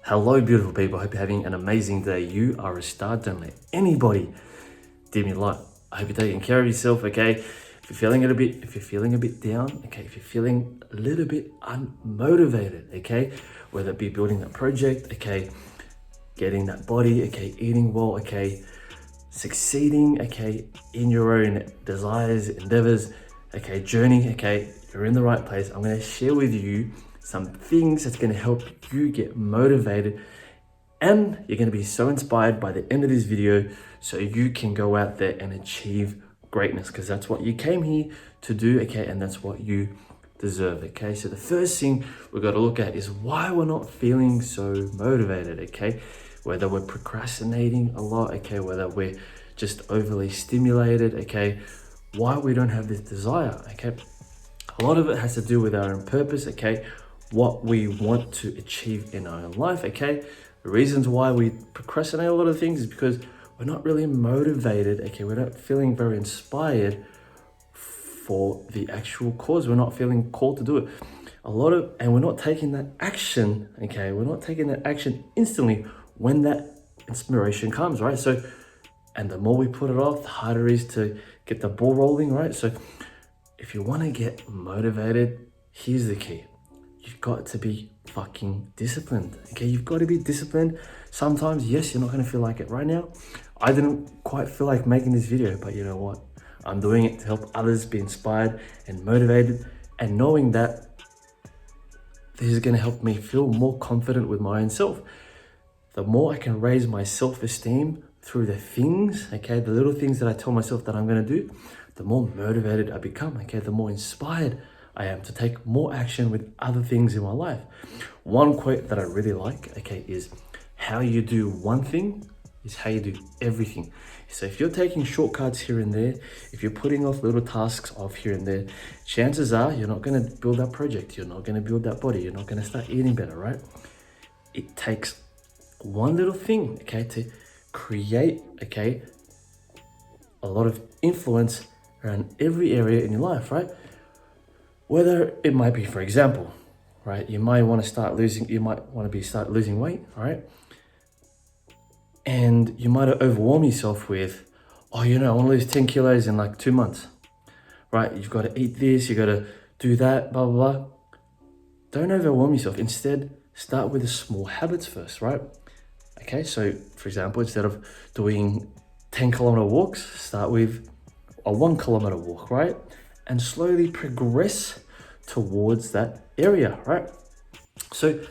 Hello, beautiful people. Hope you're having an amazing day. You are a star. Don't let anybody dim your light. I hope you're taking care of yourself. Okay. If you're feeling a bit down, okay. If you're feeling a little bit unmotivated, okay, whether it be building that project, okay, getting that body, okay, eating well, okay, succeeding, okay, in your own desires, endeavors, okay, journey, okay, you're in the right place. I'm going to share with you some things that's going to help you get motivated, and you're going to be so inspired by the end of this video so you can go out there and achieve greatness, because that's what you came here to do, okay, and that's what you deserve, okay. So the first thing we've got to look at is why we're not feeling so motivated, okay, whether we're procrastinating a lot, okay, whether we're just overly stimulated, okay, why we don't have this desire, okay. A lot of it has to do with our own purpose, okay, what we want to achieve in our own life, okay. The reasons why we procrastinate a lot of things is because we're not really motivated, okay, we're not feeling very inspired for the actual cause. We're not feeling called to do it. And we're not taking that action, okay, we're not taking that action instantly when that inspiration comes, right? So, and the more we put it off, the harder it is to get the ball rolling, right? So if you want to get motivated, here's the key. You've got to be fucking disciplined, okay? You've got to be disciplined. Sometimes, yes, you're not going to feel like it right now. I didn't quite feel like making this video, but you know what? I'm doing it to help others be inspired and motivated, and knowing that this is going to help me feel more confident with my own self. The more I can raise my self-esteem through the things, okay, the little things that I tell myself that I'm going to do, the more motivated I become, okay, the more inspired I am to take more action with other things in my life. One quote that I really like, okay, is how you do one thing is how you do everything. So if you're taking shortcuts here and there, if you're putting off little tasks off here and there, chances are you're not going to build that project, you're not going to build that body, you're not going to start eating better, right? It takes one little thing, okay, to create, okay, a lot of influence around every area in your life, right? Whether it might be, for example, right, you might want to start losing weight, right? And you might overwhelm yourself with, oh, you know, I want to lose 10 kilos in like 2 months, right? You've got to eat this, you got to do that, blah, blah, blah. Don't overwhelm yourself. Instead, start with the small habits first, right? Okay, so for example, instead of doing 10-kilometer walks, start with a 1-kilometer walk, right? And slowly progress towards that area, right? So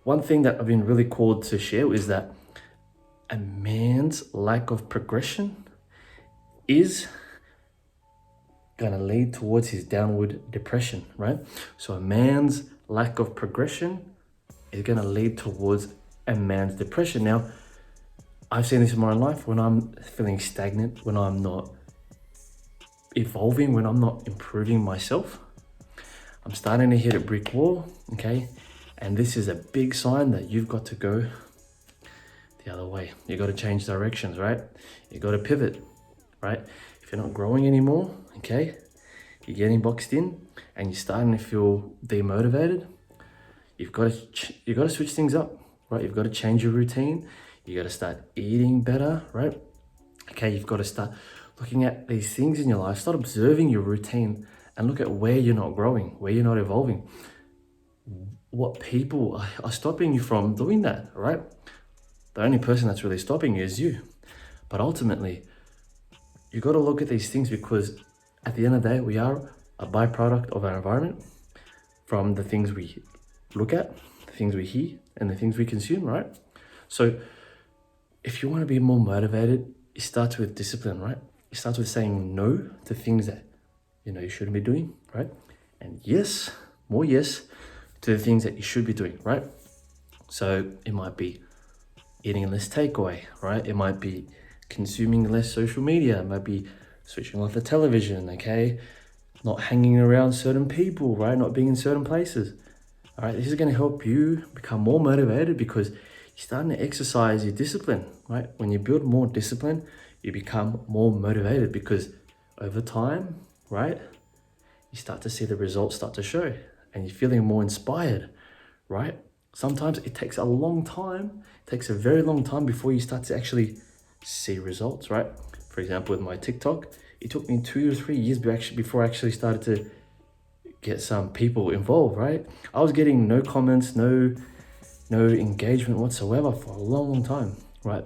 one thing that I've been really called to share is that a man's lack of progression is gonna lead towards his downward depression, right? So a man's lack of progression is gonna lead towards a man's depression. Now, I've seen this in my own life when I'm feeling stagnant, when I'm not evolving, when I'm not improving myself, I'm starting to hit a brick wall, okay? And this is a big sign that you've got to go the other way. You got to change directions, right? You got to pivot, right? If you're not growing anymore, okay, you're getting boxed in and you're starting to feel demotivated, you've got to switch things up, right? You've got to change your routine. You got to start eating better, right? Okay, you've got to start looking at these things in your life. Start observing your routine and look at where you're not growing, where you're not evolving. What people are stopping you from doing that, right? The only person that's really stopping you is you. But ultimately, you got to look at these things, because at the end of the day, we are a byproduct of our environment, from the things we look at, the things we hear, and the things we consume, right? So if you want to be more motivated, it starts with discipline, right? It starts with saying no to things that you know you shouldn't be doing, right? And yes, more yes to the things that you should be doing, right? So it might be eating less takeaway, right? It might be consuming less social media. It might be switching off the television, okay? Not hanging around certain people, right? Not being in certain places. All right, this is going to help you become more motivated, because you're starting to exercise your discipline, right? When you build more discipline, you become more motivated, because over time, right, you start to see the results start to show and you're feeling more inspired, right? sometimes it takes a long time. It takes a very long time before you start to actually see results, right? For example, with my TikTok, it took me 2 or 3 years before I actually started to get some people involved, right? I was getting no comments, no engagement whatsoever for a long time, right?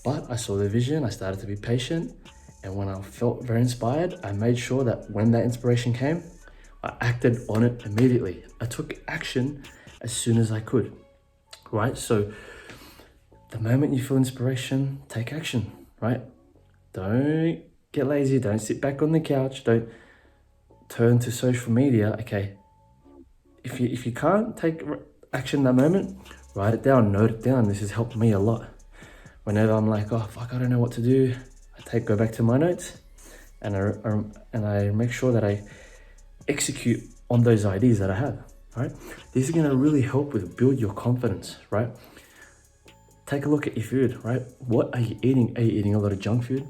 But I saw the vision, I started to be patient, and when I felt very inspired, I made sure that when that inspiration came, I acted on it immediately. I took action as soon as I could, right? So the moment you feel inspiration, take action, right? Don't get lazy, don't sit back on the couch, don't turn to social media. Okay, if you can't take action in that moment, write it down, note it down. This has helped me a lot. Whenever I'm like, oh fuck, I don't know what to do, I go back to my notes, and I make sure that I execute on those ideas that I have. Right, these are going to really help with build your confidence. Right, take a look at your food. Right, what are you eating? Are you eating a lot of junk food?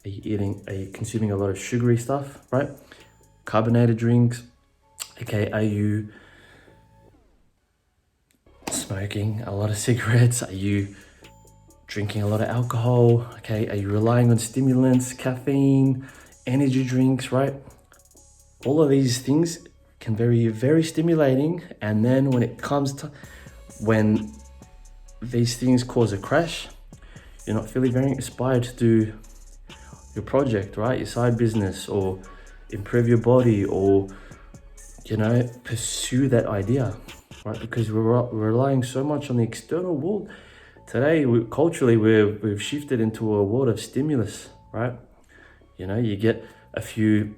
Are you consuming a lot of sugary stuff? Right, carbonated drinks. Okay, are you smoking a lot of cigarettes? Are you drinking a lot of alcohol? Okay, are you relying on stimulants, caffeine, energy drinks, right? All of these things can be very stimulating, and then when these things cause a crash, you're not feeling very inspired to do your project, right? Your side business, or improve your body, or pursue that idea, right? Because we're relying so much on the external world. Today, culturally, we've shifted into a world of stimulus, right? You get a few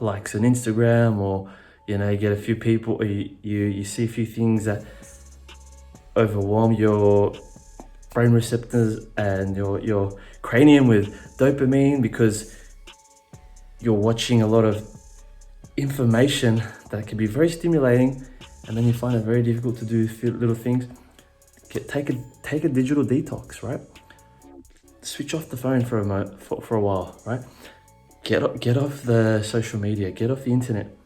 likes on Instagram, or you get a few people, or you see a few things that overwhelm your brain receptors and your cranium with dopamine, because you're watching a lot of information that can be very stimulating, and then you find it very difficult to do little things. Take a digital detox, right? Switch off the phone for a while, right? Get off the social media, get off the internet.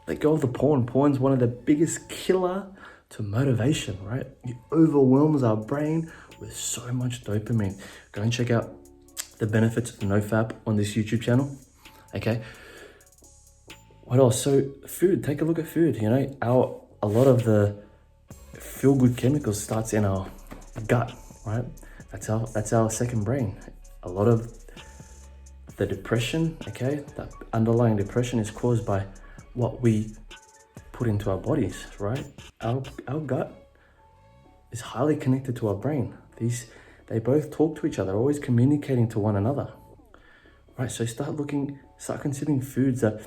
Let go of the porn. Porn's one of the biggest killer to motivation, right? It overwhelms our brain with so much dopamine. Go and check out the benefits of NoFap on this YouTube channel. Okay. What else? So food, take a look at food. A lot of the feel-good chemicals starts in our gut, right? That's our second brain. A lot of the depression, okay, that underlying depression is caused by what we put into our bodies, right? Our gut is highly connected to our brain. They both talk to each other, always communicating to one another, right? So start considering foods that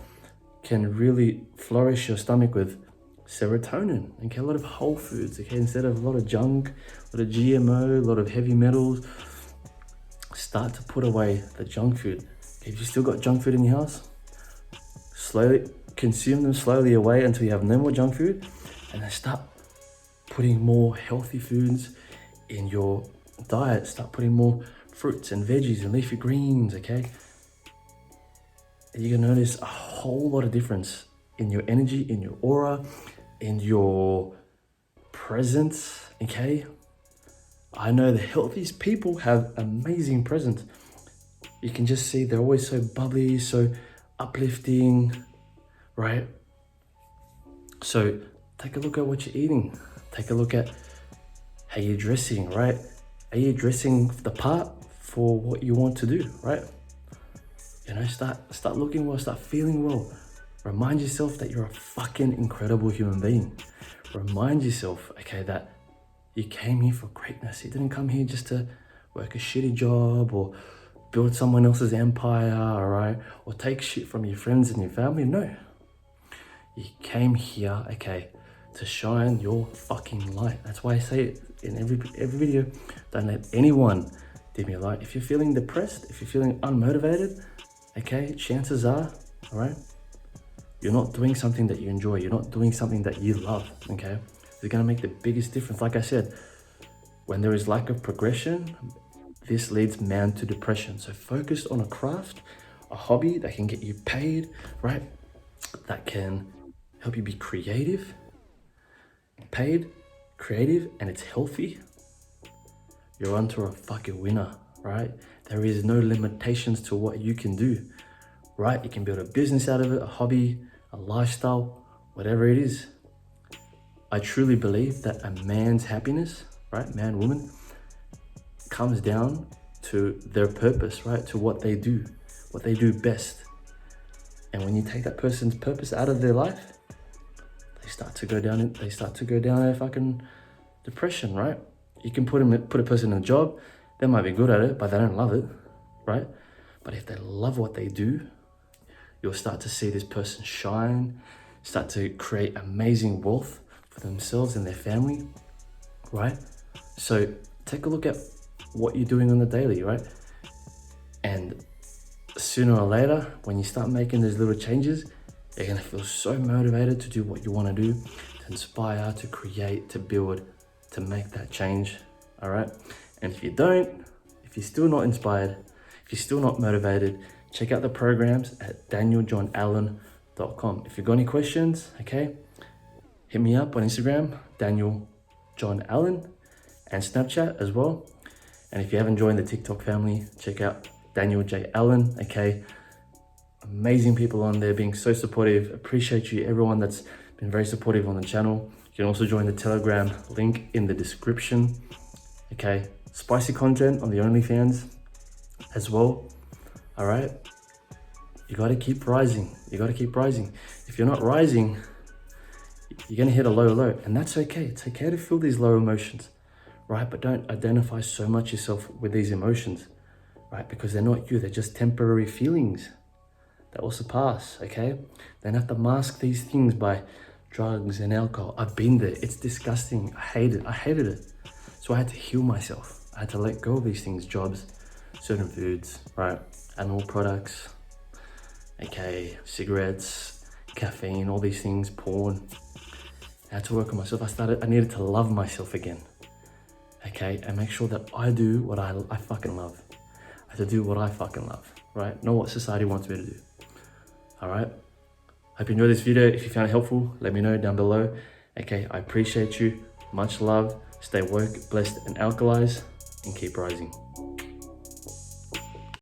can really flourish your stomach with serotonin. Okay, a lot of whole foods, okay, instead of a lot of junk, a lot of GMO, a lot of heavy metals. Start to put away the junk food. Okay, if you still got junk food in your house, slowly consume them slowly away until you have no more junk food, and then start putting more healthy foods in your diet. Start putting more fruits and veggies and leafy greens, okay? And you're gonna notice a whole lot of difference in your energy, in your aura, in your presence, okay? I know the healthiest people have amazing presence. You can just see they're always so bubbly, so uplifting, right? So take a look at what you're eating. Take a look at how you're dressing, right? Are you dressing the part for what you want to do, right? Start looking well, start feeling well. Remind yourself that you're a fucking incredible human being. Remind yourself, okay, that you came here for greatness. You didn't come here just to work a shitty job or build someone else's empire, all right? Or take shit from your friends and your family. No. You came here, okay, to shine your fucking light. That's why I say it in every video. Don't let anyone dim your light. If you're feeling depressed, if you're feeling unmotivated, okay, chances are, all right, you're not doing something that you enjoy. You're not doing something that you love, okay? It's gonna make the biggest difference. Like I said, when there is lack of progression, this leads man to depression. So focus on a craft, a hobby that can get you paid, right? That can help you be creative, paid, creative and it's healthy, you're onto a fucking winner, right? There is no limitations to what you can do, right? You can build a business out of it, a hobby, a lifestyle, whatever it is. I truly believe that a man's happiness, right, man, woman, comes down to their purpose, right, to what they do best. And when you take that person's purpose out of their life, they start to go down a fucking depression, right? You can put a person in a job, they might be good at it, but they don't love it, right? But if they love what they do, you'll start to see this person shine, start to create amazing wealth for themselves and their family, right? So take a look at what you're doing on the daily, right? And sooner or later, when you start making those little changes, you're gonna feel so motivated to do what you wanna do, to inspire, to create, to build, to make that change, all right? And if you're still not inspired, if you're still not motivated, check out the programs at danieljohnallen.com. If you've got any questions, okay, hit me up on Instagram, Daniel John Allen, and Snapchat as well. And if you haven't joined the TikTok family, check out Daniel J. Allen, okay? Amazing people on there being so supportive. Appreciate you, everyone that's been very supportive on the channel. You can also join the Telegram, link in the description, okay? Spicy content on the OnlyFans as well, all right? You gotta keep rising. You gotta keep rising. If you're not rising, you're gonna hit a low, and that's okay. It's okay to feel these low emotions, right? But don't identify so much yourself with these emotions, right? Because they're not you, they're just temporary feelings that will surpass, okay? Don't have to mask these things by drugs and alcohol. I've been there, it's disgusting. I hated it. So I had to heal myself. I had to let go of these things, jobs, certain foods, right? Animal products, okay, cigarettes, caffeine, all these things, porn. I had to work on myself. I needed to love myself again, okay? And make sure that I do what I fucking love. I had to do what I fucking love, right? Not what society wants me to do, all right? Hope you enjoyed this video. If you found it helpful, let me know down below. Okay, I appreciate you. Much love. Stay woke, blessed, and alkalized, and keep rising.